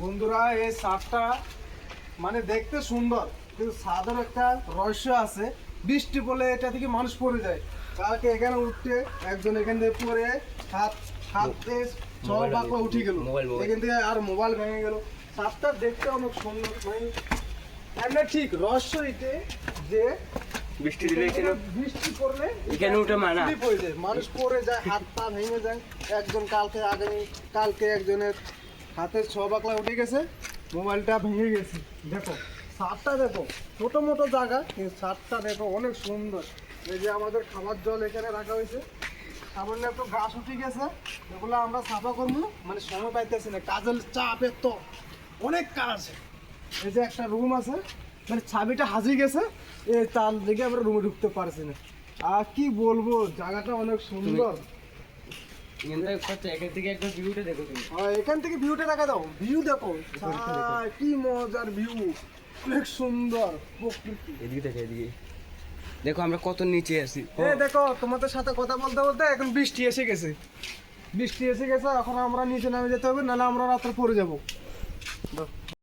বন্ধুরা এই ছাদটা মানে দেখতে সুন্দর, কিন্তু ছাদের একটা রহস্য আছে। বৃষ্টি পড়লে এটা থেকে মানুষ পড়ে যায়। কালকে এখানে উঠতে একজন এখান থেকে পড়ে হাতে সব বাঁকলা উঠে গেল, এখান থেকে আর মোবাইল ভেঙে গেল। ছাদটা দেখতে অনেক সুন্দর, মানে এমনি ঠিক রহস্য এটা যে বৃষ্টি দিলে বৃষ্টি পড়লে এখানে উঠে মানা পড়ে যায়, মানুষ পড়ে যায়, হাত পা ভেঙে যায়। একজন কালকে একজনের হাতের ছ বাকলা উঠে গেছে, মোবাইলটা ভেঙে গেছে। দেখো ছাদটা দেখো, ছোট মোটো জায়গা কিন্তু ছাদটা দেখো অনেক সুন্দর। এই যে আমাদের খাবার জল এখানে রাখা হয়েছে, সামান্য একটু গাছ উঠে গেছে, এগুলো আমরা সাফা করবো, মানে সময় পাইতেছি না, কাজের চাপের তো অনেক কাজ। এই যে একটা রুম আছে, মানে চাবিটা হাজিয়ে গেছে, এই তার দিকে আমরা রুমে ঢুকতে পারছি না। আর কি বলবো, জায়গাটা অনেক সুন্দর। এখান থেকে একটা ভিউটা দেখো তুমি। এখান থেকে ভিউটা দেখা দাও, ভিউ দেখো কি মজার ভিউ, অনেক সুন্দর প্রকৃতি। এদিকে দেখো, এদিকে দেখো আমরা কত নিচে আছি। দেখো তোমাদের সাথে কথা বলতে বলতে এখন বৃষ্টি এসে গেছে, এখন আমরা নিচে নামে যেতে হবে, নাহলে আমরা রাত্রে পড়ে যাবো।